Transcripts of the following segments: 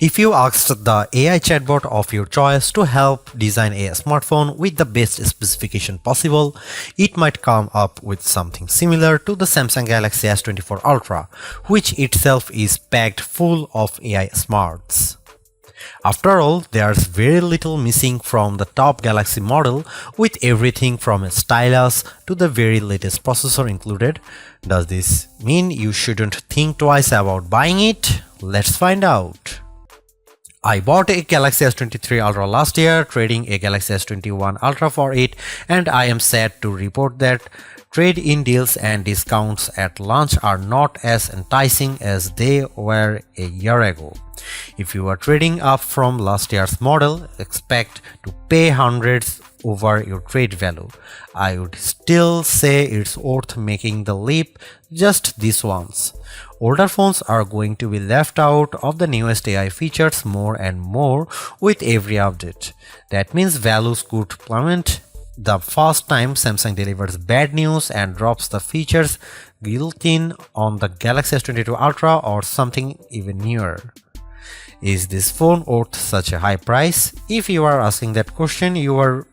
If you asked the AI chatbot of your choice to help design a smartphone with the best specification possible, it might come up with something similar to the Samsung Galaxy S24 Ultra, which itself is packed full of AI smarts. After all, there's very little missing from the top Galaxy model, with everything from a stylus to the very latest processor included. Does this mean you shouldn't think twice about buying it? Let's find out. I bought a Galaxy S23 Ultra last year, trading a Galaxy S21 Ultra for it, and I am sad to report that trade-in deals and discounts at launch are not as enticing as they were a year ago. If you are trading up from last year's model, expect to pay hundreds over your trade value. I would still say it's worth making the leap just this once. Older phones are going to be left out of the newest AI features more and more with every update. That means values could plummet the first time Samsung delivers bad news and drops the features built in on the Galaxy S22 Ultra or something even newer. Is this phone worth such a high price? If you are asking that question, you are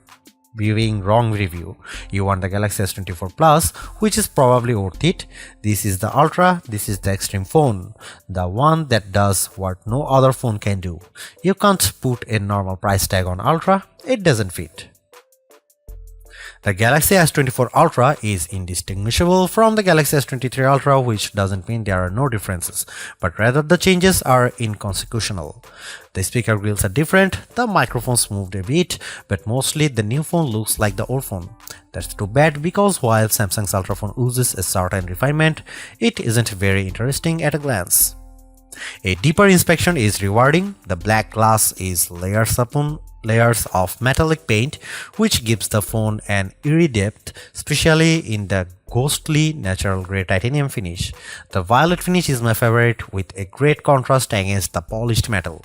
viewing wrong review. You want the Galaxy S24 Plus, which is probably worth it. This is the Ultra, this is the extreme phone, the one that does what no other phone can do. You can't put a normal price tag on Ultra, it doesn't fit. The Galaxy S24 Ultra is indistinguishable from the Galaxy S23 Ultra, which doesn't mean there are no differences, but rather the changes are inconsequential. The speaker grills are different, the microphones moved a bit, but mostly the new phone looks like the old phone. That's too bad because while Samsung's Ultra phone oozes a certain refinement, it isn't very interesting at a glance. A deeper inspection is rewarding. The black glass is layers upon layers of metallic paint, which gives the phone an eerie depth, especially in the ghostly natural grey titanium finish. The violet finish is my favorite, with a great contrast against the polished metal.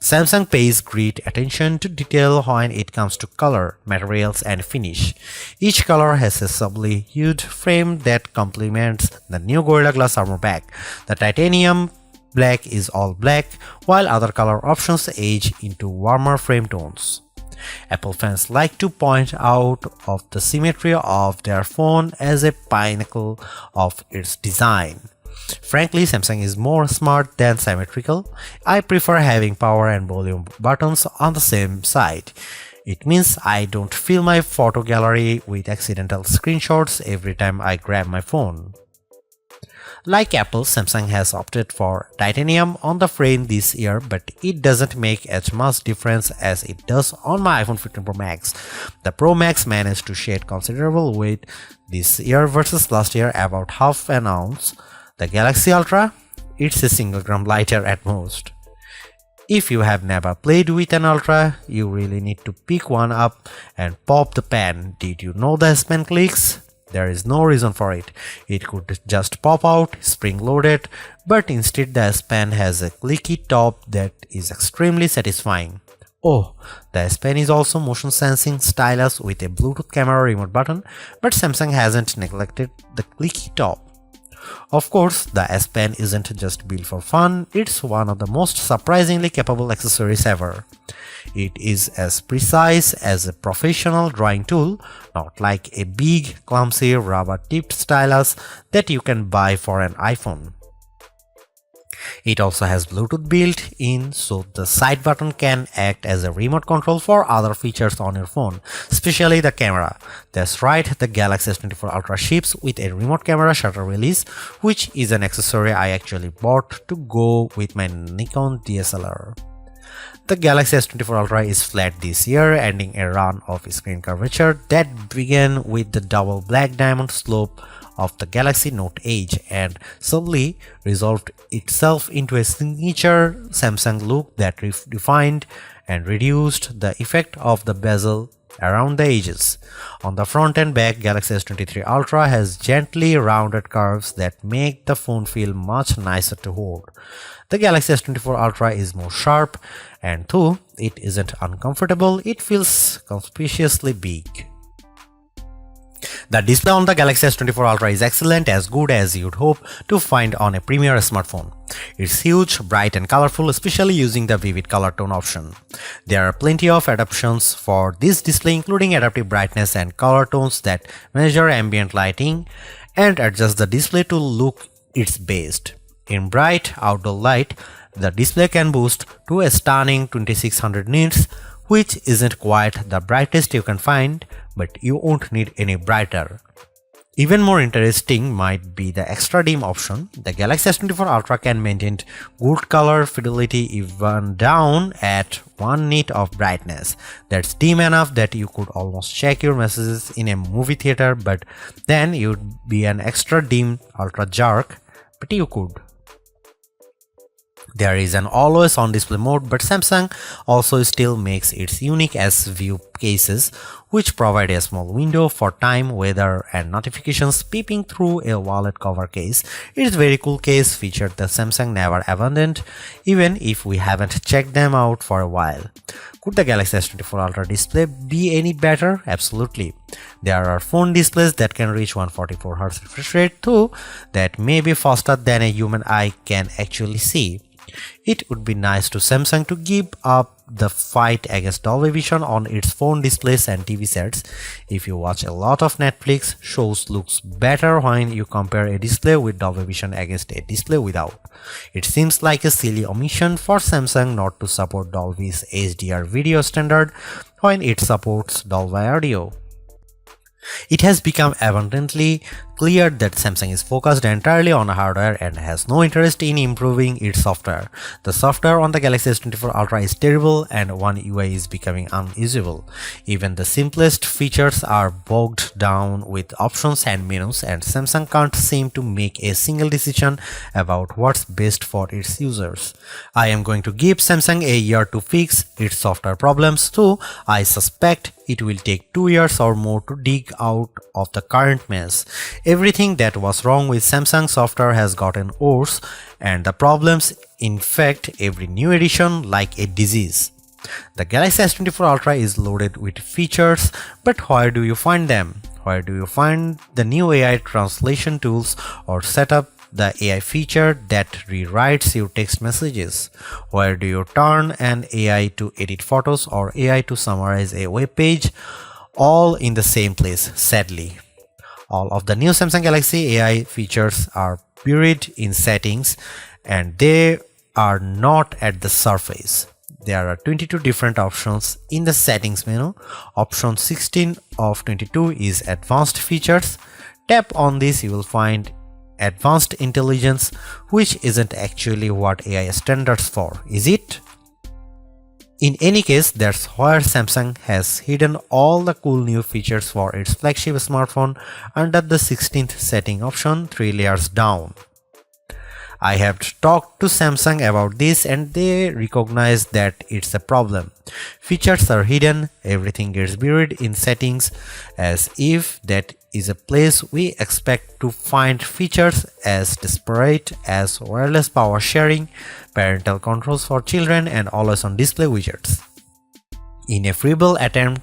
Samsung pays great attention to detail when it comes to color, materials and finish. Each color has a subtly hued frame that complements the new Gorilla Glass armor back. The titanium black is all black, while other color options age into warmer frame tones. Apple fans like to point out of the symmetry of their phone as a pinnacle of its design. Frankly, Samsung is more smart than symmetrical. I prefer having power and volume buttons on the same side. It means I don't fill my photo gallery with accidental screenshots every time I grab my phone. Like Apple, Samsung has opted for titanium on the frame this year, but it doesn't make as much difference as it does on my iPhone 15 Pro Max. The Pro Max managed to shed considerable weight this year versus last year, about half an ounce. The Galaxy Ultra, it's a single gram lighter at most. If you have never played with an Ultra, you really need to pick one up and pop the pen. Did you know the S Pen clicks? There is no reason for it. It could just pop out, spring-loaded, but instead the S Pen has a clicky top that is extremely satisfying. Oh, the S Pen is also motion sensing stylus with a Bluetooth camera remote button, but Samsung hasn't neglected the clicky top. Of course, the S Pen isn't just built for fun, it's one of the most surprisingly capable accessories ever. It is as precise as a professional drawing tool, not like a big, clumsy, rubber-tipped stylus that you can buy for an iPhone. It also has Bluetooth built in, so the side button can act as a remote control for other features on your phone, especially the camera. That's right, the Galaxy S24 Ultra ships with a remote camera shutter release, which is an accessory I actually bought to go with my Nikon DSLR. The Galaxy S24 Ultra is flat this year, ending a run of screen curvature that began with the double black diamond slope of the Galaxy Note Edge and subtly resolved itself into a signature Samsung look that refined and reduced the effect of the bezel around the edges. On the front and back, Galaxy S23 Ultra has gently rounded curves that make the phone feel much nicer to hold. The Galaxy S24 Ultra is more sharp, and though it isn't uncomfortable, it feels conspicuously big. The display on the Galaxy S24 Ultra is excellent, as good as you'd hope to find on a premier smartphone. It's huge, bright and colorful, especially using the vivid color tone option. There are plenty of adaptations for this display, including adaptive brightness and color tones that measure ambient lighting and adjust the display to look its best. In bright outdoor light, the display can boost to a stunning 2600 nits, which isn't quite the brightest you can find, but you won't need any brighter. Even more interesting might be the extra dim option. The Galaxy S24 Ultra can maintain good color fidelity even down at 1 nit of brightness. That's dim enough that you could almost check your messages in a movie theater, but then you'd be an extra dim ultra jerk, but you could. There is an always on display mode, but Samsung also still makes its unique S View cases, which provide a small window for time, weather and notifications peeping through a wallet cover case. It's a very cool case feature that Samsung never abandoned, even if we haven't checked them out for a while. Could the Galaxy S24 Ultra display be any better? Absolutely. There are phone displays that can reach 144Hz refresh rate too, that may be faster than a human eye can actually see. It would be nice to Samsung to give up the fight against Dolby Vision on its phone displays and TV sets. If you watch a lot of Netflix, shows looks better when you compare a display with Dolby Vision against a display without. It seems like a silly omission for Samsung not to support Dolby's HDR video standard when it supports Dolby Audio. It has become abundantly clear that Samsung is focused entirely on hardware and has no interest in improving its software. The software on the Galaxy S24 Ultra is terrible and One UI is becoming unusable. Even the simplest features are bogged down with options and menus, and Samsung can't seem to make a single decision about what's best for its users. I am going to give Samsung a year to fix its software problems, though I suspect it will take 2 years or more to dig out of the current mess. Everything that was wrong with Samsung software has gotten worse, and the problems infect every new edition like a disease. The Galaxy S24 Ultra is loaded with features, but where do you find them? Where do you find the new AI translation tools or set up the AI feature that rewrites your text messages? Where do you turn an AI to edit photos or AI to summarize a web page? All in the same place, sadly. All of the new Samsung Galaxy AI features are buried in settings, and they are not at the surface. There are 22 different options in the settings menu. Option 16 of 22 is advanced features. Tap on this, you will find advanced intelligence, which isn't actually what AI standards for, is it? In any case, that's where Samsung has hidden all the cool new features for its flagship smartphone under the 16th setting option 3 layers down. I have talked to Samsung about this and they recognize that it's a problem. Features are hidden, everything gets buried in settings, as if that is a place we expect to find features as disparate as wireless power sharing, parental controls for children, and always on display widgets. In a feeble attempt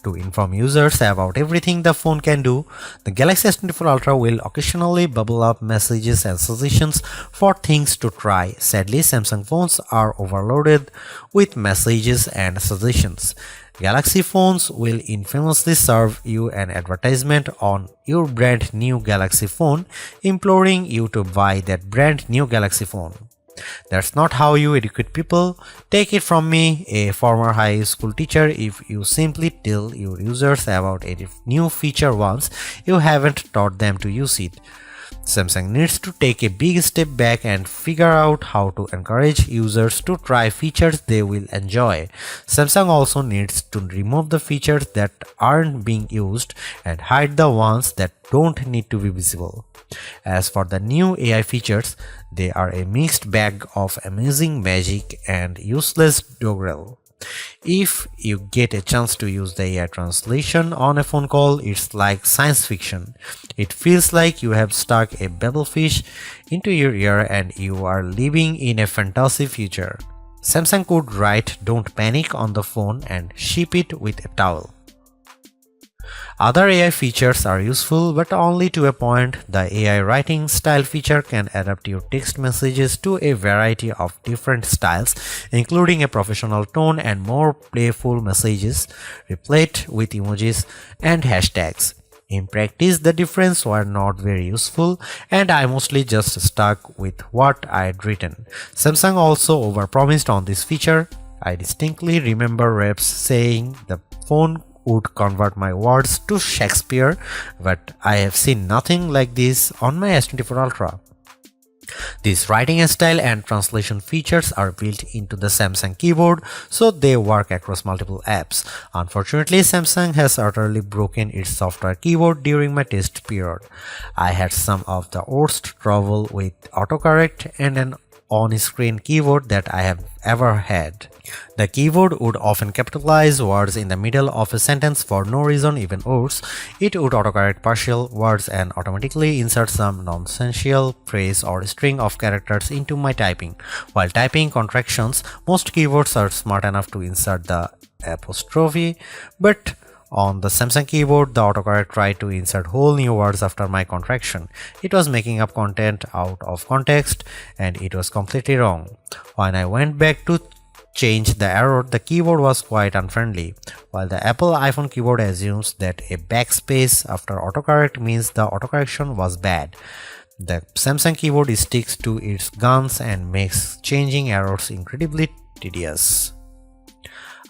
to inform users about everything the phone can do, the Galaxy S24 Ultra will occasionally bubble up messages and suggestions for things to try. Sadly, Samsung phones are overloaded with messages and suggestions. Galaxy phones will infamously serve you an advertisement on your brand new Galaxy phone, imploring you to buy that brand new Galaxy phone. That's not how you educate people. Take it from me, a former high school teacher, if you simply tell your users about a new feature once, you haven't taught them to use it. Samsung needs to take a big step back and figure out how to encourage users to try features they will enjoy. Samsung also needs to remove the features that aren't being used and hide the ones that don't need to be visible. As for the new AI features, they are a mixed bag of amazing magic and useless doggerel. If you get a chance to use the AI translation on a phone call, it's like science fiction. It feels like you have stuck a babblefish into your ear and you are living in a fantasy future. Samsung could write "Don't panic" on the phone and ship it with a towel. Other AI features are useful, but only to a point. The AI writing style feature can adapt your text messages to a variety of different styles, including a professional tone and more playful messages, replete with emojis and hashtags. In practice, the differences were not very useful, and I mostly just stuck with what I had written. Samsung also overpromised on this feature. I distinctly remember reps saying the phone would convert my words to Shakespeare, but I have seen nothing like this on my S24 Ultra. These writing style and translation features are built into the Samsung keyboard, so they work across multiple apps. Unfortunately, Samsung has utterly broken its software keyboard during my test period. I had some of the worst trouble with autocorrect and an on-screen keyboard that I have ever had. The keyboard would often capitalize words in the middle of a sentence for no reason, even worse. It would autocorrect partial words and automatically insert some nonsensical phrase or string of characters into my typing. While typing contractions, most keyboards are smart enough to insert the apostrophe, but on the Samsung keyboard, the autocorrect tried to insert whole new words after my contraction. It was making up content out of context, and it was completely wrong. When I went back to change the error, the keyboard was quite unfriendly. While the Apple iPhone keyboard assumes that a backspace after autocorrect means the autocorrection was bad, the Samsung keyboard sticks to its guns and makes changing errors incredibly tedious.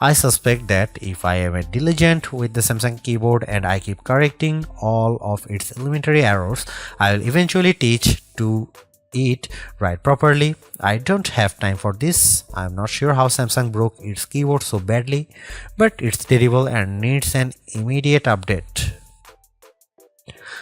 I suspect that if I am diligent with the Samsung keyboard and I keep correcting all of its elementary errors, I will eventually teach to it write properly. I don't have time for this. I'm not sure how Samsung broke its keyboard so badly, but it's terrible and needs an immediate update.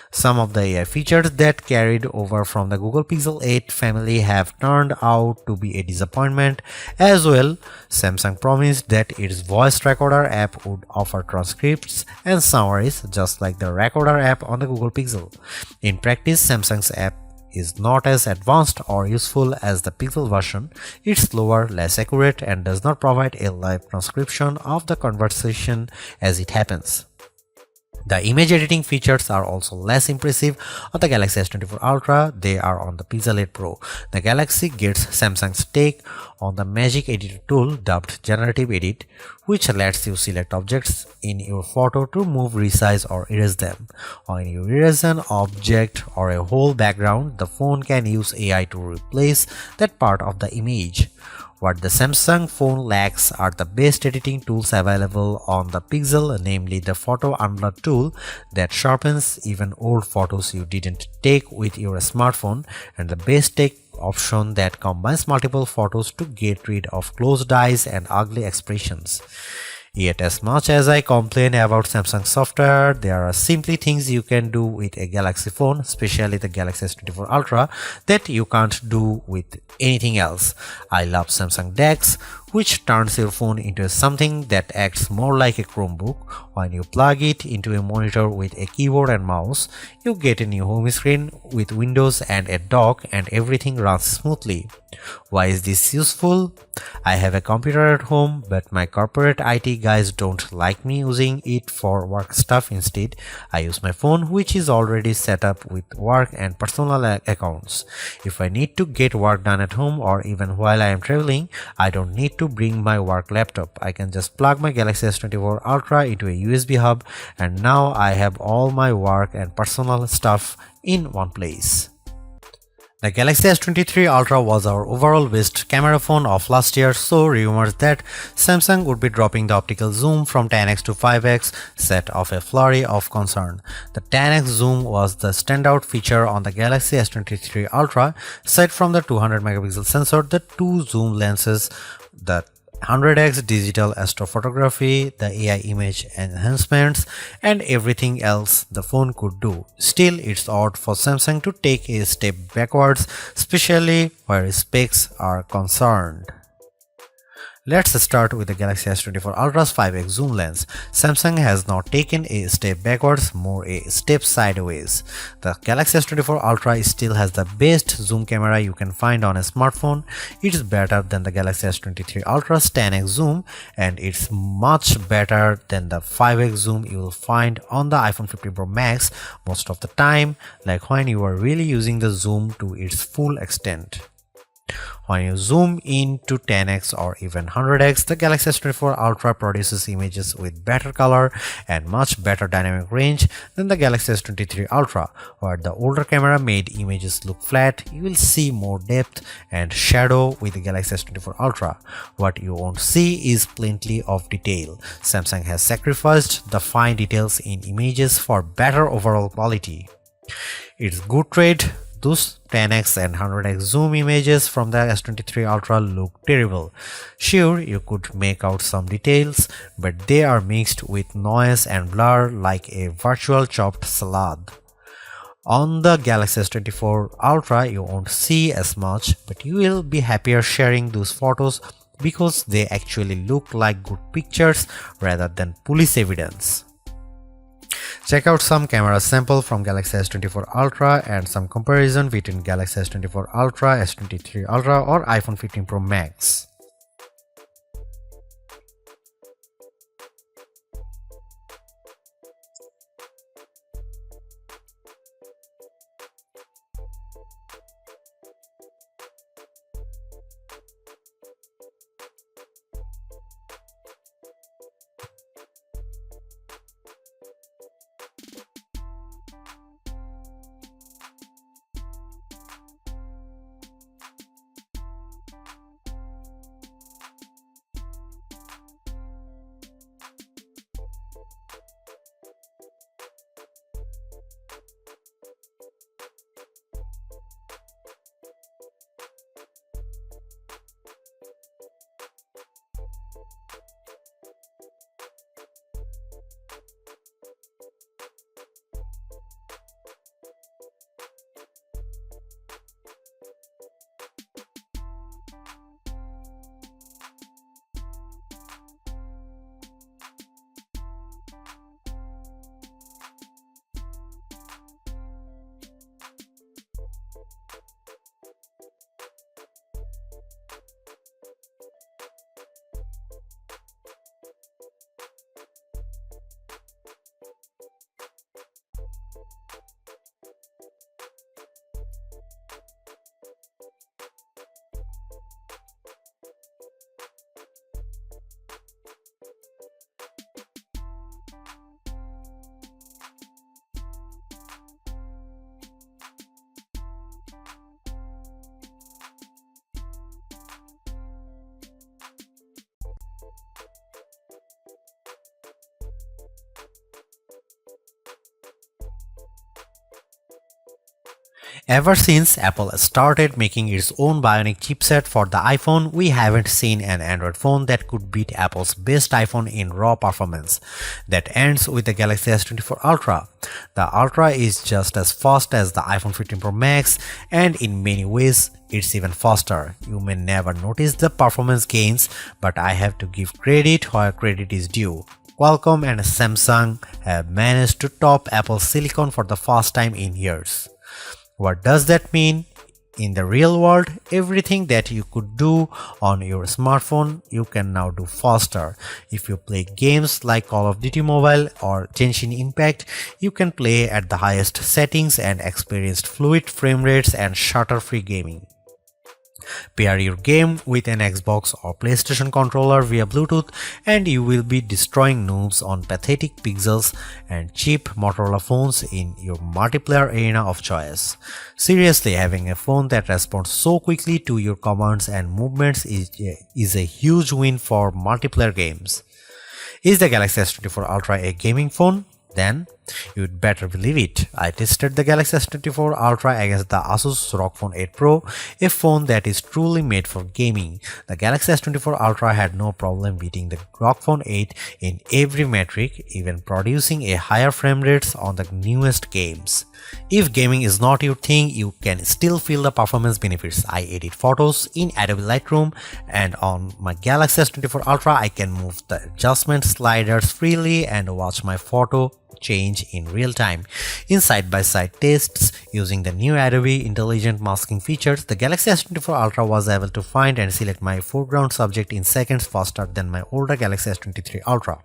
Some of the AI features that carried over from the Google Pixel 8 family have turned out to be a disappointment as well. Samsung promised that its voice recorder app would offer transcripts and summaries just like the recorder app on the Google Pixel. In practice, Samsung's app is not as advanced or useful as the Pixel version. It's slower, less accurate, and does not provide a live transcription of the conversation as it happens. The image editing features are also less impressive on the Galaxy S24 Ultra. They are on the Pixel 8 Pro. The Galaxy gets Samsung's take on the Magic Editor tool dubbed Generative Edit, which lets you select objects in your photo to move, resize, or erase them. When you erase an object or a whole background, the phone can use AI to replace that part of the image. What the Samsung phone lacks are the best editing tools available on the Pixel, namely the Photo Unblur tool that sharpens even old photos you didn't take with your smartphone, and the best take option that combines multiple photos to get rid of closed eyes and ugly expressions. Yet as much as I complain about Samsung software, there are simply things you can do with a Galaxy phone, especially the Galaxy S24 Ultra, that you can't do with anything else. I love Samsung DeX, which turns your phone into something that acts more like a Chromebook. When you plug it into a monitor with a keyboard and mouse, you get a new home screen with windows and a dock, and everything runs smoothly. Why is this useful? I have a computer at home, but my corporate IT guys don't like me using it for work stuff. Instead, I use my phone, which is already set up with work and personal accounts. If I need to get work done at home or even while I am traveling, I don't need to bring my work laptop. I can just plug my Galaxy S24 Ultra into a USB hub, and now I have all my work and personal stuff in one place. The Galaxy S23 Ultra was our overall best camera phone of last year, so rumors that Samsung would be dropping the optical zoom from 10x to 5x set off a flurry of concern. The 10x zoom was the standout feature on the Galaxy S23 Ultra. Aside from the 200 megapixel sensor, the two zoom lenses, the 100x digital astrophotography, the AI image enhancements, and everything else the phone could do. Still, it's odd for Samsung to take a step backwards, especially where specs are concerned. Let's start with the Galaxy S24 Ultra's 5x zoom lens. Samsung has not taken a step backwards, more a step sideways. The Galaxy S24 Ultra still has the best zoom camera you can find on a smartphone. It's better than the Galaxy S23 Ultra's 10x zoom, and it's much better than the 5x zoom you will find on the iPhone 15 Pro Max most of the time, like when you are really using the zoom to its full extent. When you zoom in to 10x or even 100x, the Galaxy S24 Ultra produces images with better color and much better dynamic range than the Galaxy S23 Ultra. Where the older camera made images look flat, you will see more depth and shadow with the Galaxy S24 Ultra. What you won't see is plenty of detail. Samsung has sacrificed the fine details in images for better overall quality. It's good trade. Those 10x and 100x zoom images from the S23 Ultra look terrible. Sure, you could make out some details, but they are mixed with noise and blur like a virtual chopped salad. On the Galaxy S24 Ultra, you won't see as much, but you will be happier sharing those photos because they actually look like good pictures rather than police evidence. Check out some camera sample from Galaxy S24 Ultra and some comparison between Galaxy S24 Ultra, S23 Ultra or iPhone 15 Pro Max. Ever since Apple started making its own Bionic chipset for the iPhone, we haven't seen an Android phone that could beat Apple's best iPhone in raw performance. That ends with the Galaxy S24 Ultra. The Ultra is just as fast as the iPhone 15 Pro Max, and in many ways, it's even faster. You may never notice the performance gains, but I have to give credit where credit is due. Qualcomm and Samsung have managed to top Apple's silicon for the first time in years. What does that mean? In the real world, everything that you could do on your smartphone, you can now do faster. If you play games like Call of Duty Mobile or Genshin Impact, you can play at the highest settings and experience fluid frame rates and stutter-free gaming. Pair your game with an Xbox or PlayStation controller via Bluetooth and you will be destroying noobs on pathetic pixels and cheap Motorola phones in your multiplayer arena of choice. Seriously, having a phone that responds so quickly to your commands and movements is a huge win for multiplayer games. Is the Galaxy S24 Ultra a gaming phone? Then You'd better believe it. I tested the Galaxy S24 Ultra against the Asus ROG Phone 8 Pro, a phone that is truly made for gaming. The Galaxy S24 Ultra had no problem beating the ROG Phone 8 in every metric, even producing a higher frame rates on the newest games. If gaming is not your thing, you can still feel the performance benefits. I edit photos in Adobe Lightroom, and on my Galaxy S24 Ultra I can move the adjustment sliders freely and watch my photo change in real time. In side-by-side tests using the new Adobe Intelligent Masking features, the Galaxy S24 Ultra was able to find and select my foreground subject in seconds faster than my older Galaxy S23 Ultra.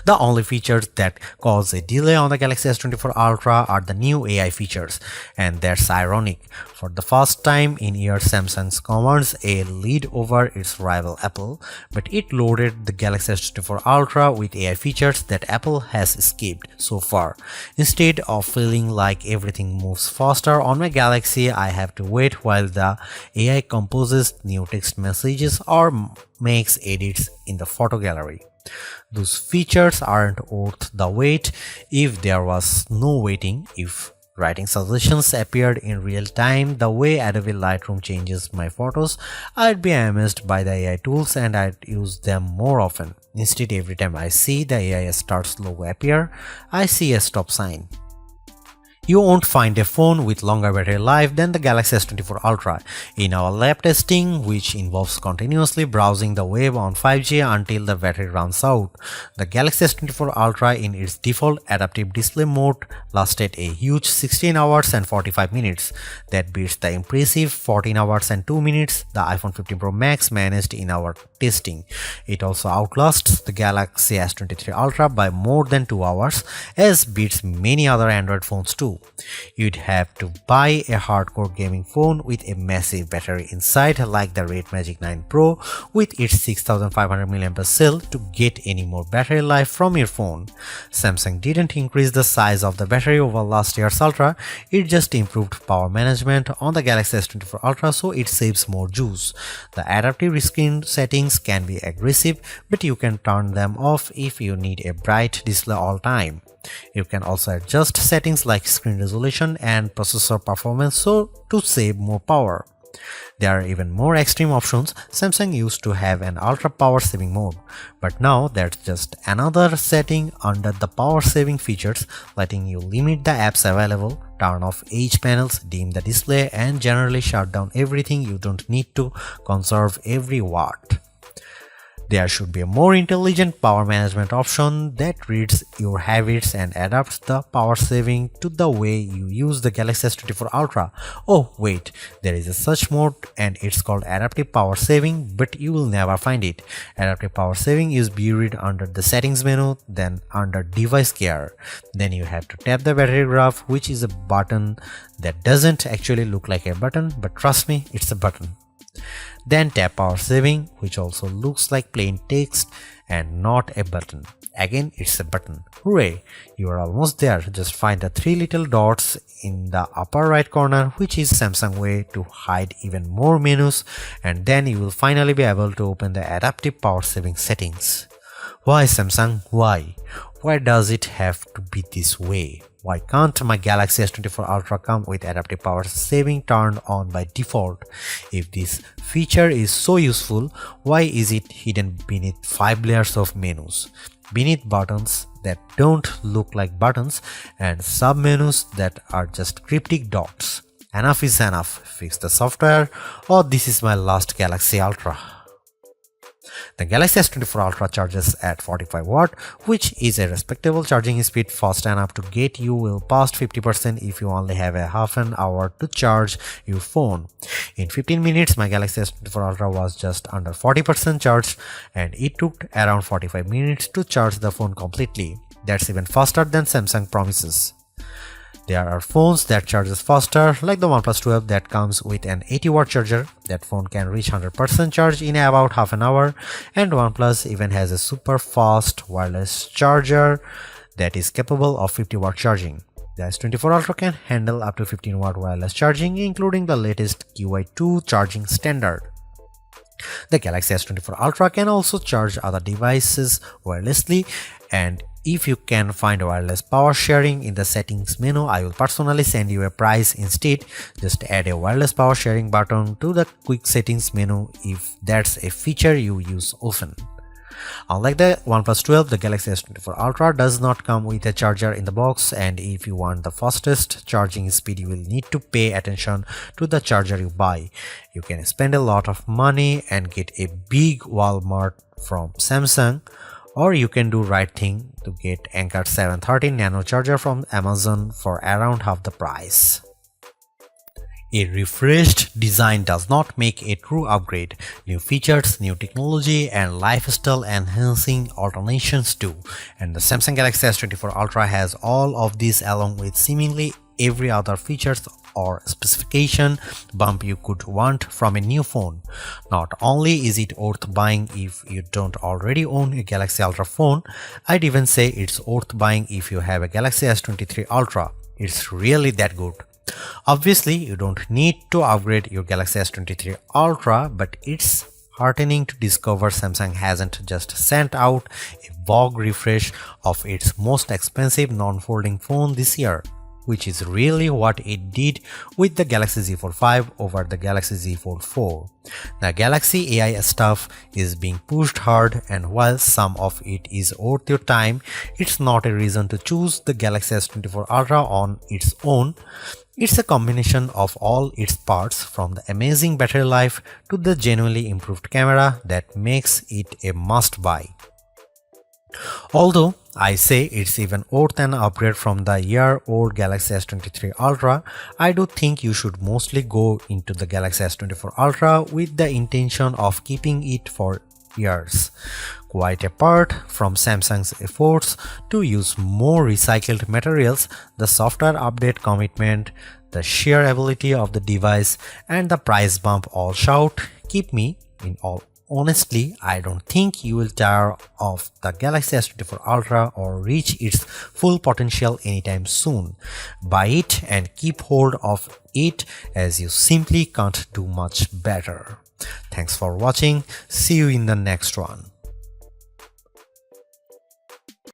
The only features that cause a delay on the Galaxy S24 Ultra are the new AI features, and that's ironic. For the first time in years, Samsung commands a lead over its rival Apple, but it loaded the Galaxy S24 Ultra with AI features that Apple has skipped so far. Instead of feeling like everything moves faster on my Galaxy, I have to wait while the AI composes new text messages or makes edits in the photo gallery. Those features aren't worth the wait if there was no waiting. If writing suggestions appeared in real time the way Adobe Lightroom changes my photos, I'd be amazed by the AI tools and I'd use them more often. Instead, every time I see the AI starts logo appear, I see a stop sign. You won't find a phone with longer battery life than the Galaxy S24 Ultra. In our lab testing, which involves continuously browsing the web on 5G until the battery runs out, the Galaxy S24 Ultra in its default adaptive display mode lasted a huge 16 hours and 45 minutes. That beats the impressive 14 hours and 2 minutes the iPhone 15 Pro Max managed in our testing. It also outlasts the Galaxy S23 Ultra by more than 2 hours, as beats many other Android phones too. You'd have to buy a hardcore gaming phone with a massive battery inside like the Red Magic 9 Pro with its 6500 mAh cell to get any more battery life from your phone. Samsung didn't increase the size of the battery over last year's Ultra, it just improved power management on the Galaxy S24 Ultra so it saves more juice. The adaptive screen settings can be aggressive, but you can turn them off if you need a bright display all time. You can also adjust settings like screen resolution and processor performance to save more power. There are even more extreme options. Samsung used to have an ultra power saving mode, but now that's just another setting under the power saving features, letting you limit the apps available, turn off edge panels, dim the display, and generally shut down everything you don't need to conserve every watt. There should be a more intelligent power management option that reads your habits and adapts the power saving to the way you use the Galaxy S24 Ultra. Oh wait, there is a such mode and it's called adaptive power saving, but you will never find it. Adaptive power saving is buried under the settings menu, then under device care. Then you have to tap the battery graph, which is a button that doesn't actually look like a button, but trust me, it's a button. Then tap power saving, which also looks like plain text and not a button. Again, it's a button. Hooray! You are almost there. Just find the three little dots in the upper right corner, which is Samsung way to hide even more menus, and then you will finally be able to open the adaptive power saving settings. Why Samsung? Why? Why does it have to be this way? Why can't my Galaxy S24 Ultra come with adaptive power saving turned on by default? If this feature is so useful, why is it hidden beneath 5 layers of menus? Beneath buttons that don't look like buttons and sub-menus that are just cryptic dots. Enough is enough. Fix the software, or this is my last Galaxy Ultra. The Galaxy S24 Ultra charges at 45 watt, which is a respectable charging speed, fast enough to get you well past 50% if you only have a half an hour to charge your phone. In 15 minutes, my Galaxy S24 Ultra was just under 40% charged, and it took around 45 minutes to charge the phone completely. That's even faster than Samsung promises. There are phones that charges faster, like the OnePlus 12 that comes with an 80 watt charger. That phone can reach 100% charge in about half an hour, and OnePlus even has a super fast wireless charger that is capable of 50 watt charging. The S24 Ultra can handle up to 15 watt wireless charging, including the latest QI2 charging standard. The Galaxy S24 Ultra can also charge other devices wirelessly, and If you can find wireless power sharing in the settings menu, I will personally send you a price instead. Just add a wireless power sharing button to the quick settings menu if that's a feature you use often. Unlike the OnePlus 12, the Galaxy S24 Ultra does not come with a charger in the box, and if you want the fastest charging speed, you will need to pay attention to the charger you buy. You can spend a lot of money and get a big Walmart from Samsung, or you can do right thing to get Anker 730 Nano charger from Amazon for around half the price. A refreshed design does not make a true upgrade. New features, new technology, and lifestyle enhancing alternations too. And the Samsung Galaxy S24 Ultra has all of these along with seemingly every other features or specification bump you could want from a new phone. Not only is it worth buying if you don't already own a Galaxy Ultra phone, I'd even say it's worth buying if you have a Galaxy S23 Ultra. It's really that good. Obviously, you don't need to upgrade your Galaxy S23 Ultra, but it's heartening to discover Samsung hasn't just sent out a vogue refresh of its most expensive non-folding phone this year, which is really what it did with the Galaxy Z Fold 5 over the Galaxy Z Fold 4. The Galaxy AI stuff is being pushed hard, and while some of it is worth your time, it's not a reason to choose the Galaxy S24 Ultra on its own. It's a combination of all its parts, from the amazing battery life to the genuinely improved camera, that makes it a must-buy. Although I say it's even worth an upgrade from the year-old Galaxy S23 Ultra, I do think you should mostly go into the Galaxy S24 Ultra with the intention of keeping it for years. Quite apart from Samsung's efforts to use more recycled materials, the software update commitment, the sheer ability of the device, and the price bump all shout, keep me in all. Honestly, I don't think you will tire of the Galaxy S24 Ultra or reach its full potential anytime soon. Buy it and keep hold of it, as you simply can't do much better. Thanks for watching. See you in the next one.